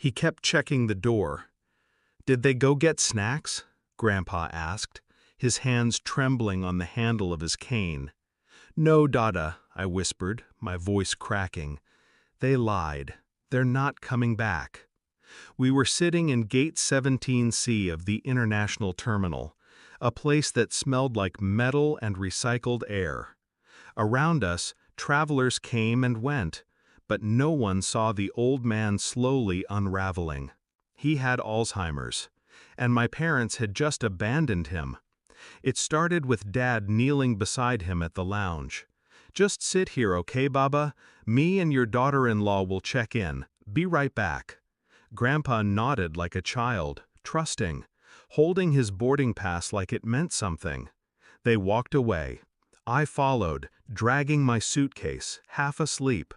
He kept checking the door. "Did they go get snacks?" Grandpa asked, his hands trembling on the handle of his cane. "No, Dada," I whispered, my voice cracking. "They lied. They're not coming back." We were sitting in Gate 17C of the International Terminal, a place that smelled like metal and recycled air. Around us, travelers came and went, but no one saw the old man slowly unraveling. He had Alzheimer's, and my parents had just abandoned him. It started with Dad kneeling beside him at the lounge. "Just sit here, okay, Baba? Me and your daughter-in-law will check in. Be right back." Grandpa nodded like a child, trusting, holding his boarding pass like it meant something. They walked away. I followed, dragging my suitcase, half asleep.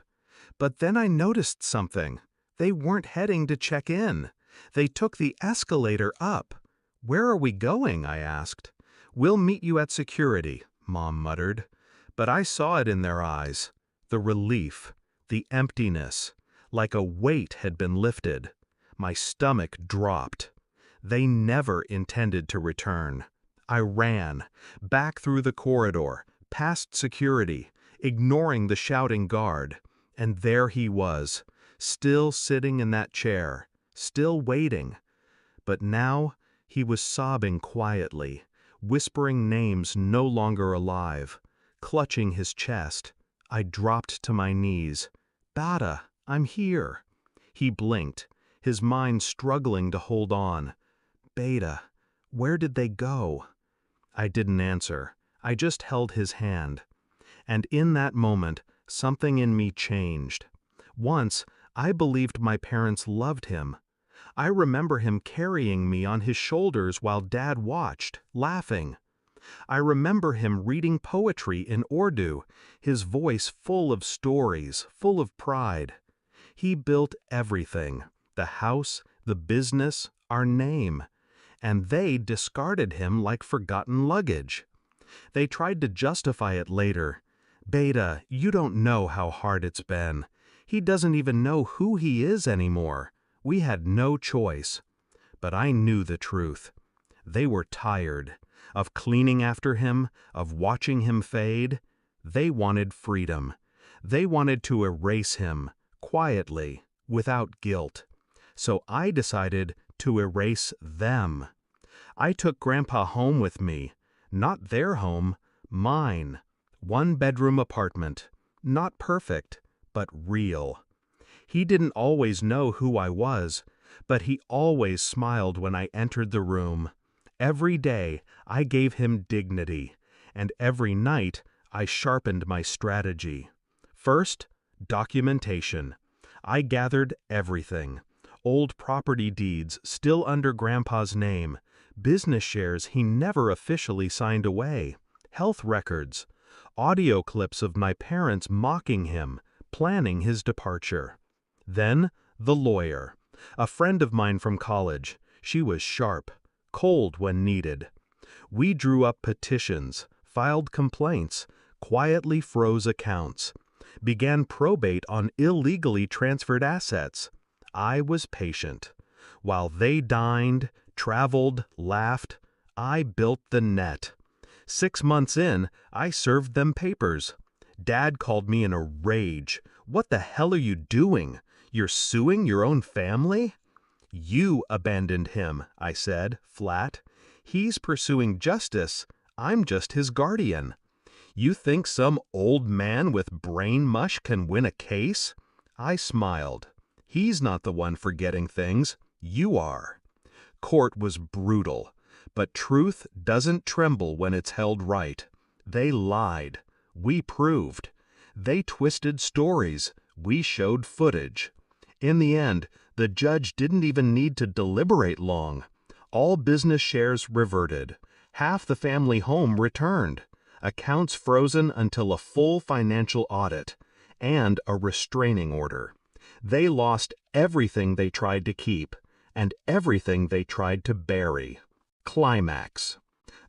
But then I noticed something. They weren't heading to check in. They took the escalator up. "Where are we going?" I asked. "We'll meet you at security," Mom muttered. But I saw it in their eyes. The relief, the emptiness, like a weight had been lifted. My stomach dropped. They never intended to return. I ran, back through the corridor, past security, ignoring the shouting guard. And there he was, still sitting in that chair, still waiting. But now he was sobbing quietly, whispering names no longer alive, clutching his chest. I dropped to my knees. "Bada, I'm here." He blinked, his mind struggling to hold on. "Beta, where did they go?" I didn't answer. I just held his hand. And in that moment, something in me changed. Once, I believed my parents loved him. I remember him carrying me on his shoulders while Dad watched, laughing. I remember him reading poetry in Urdu, his voice full of stories, full of pride. He built everything, the house, the business, our name. And they discarded him like forgotten luggage. They tried to justify it later. "Beta, you don't know how hard it's been. He doesn't even know who he is anymore. We had no choice." But I knew the truth. They were tired of cleaning after him, of watching him fade. They wanted freedom. They wanted to erase him, quietly, without guilt. So I decided to erase them. I took Grandpa home with me. Not their home, mine. One-bedroom apartment. Not perfect, but real. He didn't always know who I was, but he always smiled when I entered the room. Every day, I gave him dignity, and every night, I sharpened my strategy. First, documentation. I gathered everything. Old property deeds still under Grandpa's name, business shares he never officially signed away, health records, audio clips of my parents mocking him, planning his departure. Then, the lawyer, a friend of mine from college. She was sharp, cold when needed. We drew up petitions, filed complaints, quietly froze accounts, began probate on illegally transferred assets. I was patient. While they dined, traveled, laughed, I built the net. 6 months in, I served them papers. Dad called me in a rage. "What the hell are you doing? You're suing your own family?" "You abandoned him," I said, flat. "He's pursuing justice. I'm just his guardian. You think some old man with brain mush can win a case?" I smiled. "He's not the one forgetting things. You are." Court was brutal, but truth doesn't tremble when it's held right. They lied. We proved. They twisted stories. We showed footage. In the end, the judge didn't even need to deliberate long. All business shares reverted. Half the family home returned. Accounts frozen until a full financial audit. And a restraining order. They lost everything they tried to keep, and everything they tried to bury. Climax.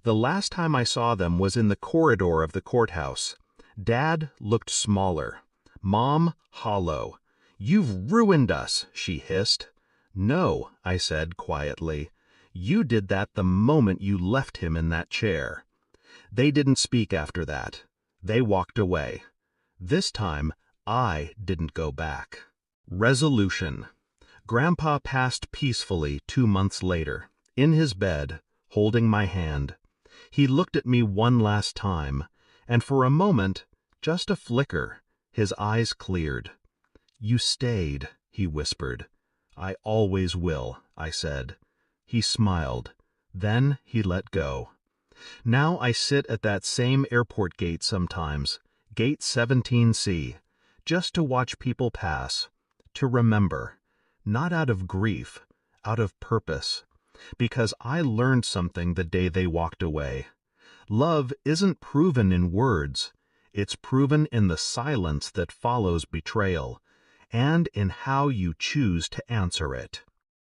The last time I saw them was in the corridor of the courthouse. Dad looked smaller. Mom, hollow. "You've ruined us," she hissed. "No," I said quietly. "You did that the moment you left him in that chair." They didn't speak after that. They walked away. This time, I didn't go back. Resolution. Grandpa passed peacefully 2 months later, in his bed, holding my hand. He looked at me one last time, and for a moment, just a flicker, his eyes cleared. "You stayed," he whispered. "I always will," I said. He smiled. Then he let go. Now I sit at that same airport gate sometimes, gate 17C, just to watch people pass, to remember, not out of grief, out of purpose, because I learned something the day they walked away. Love isn't proven in words, it's proven in the silence that follows betrayal, and in how you choose to answer it.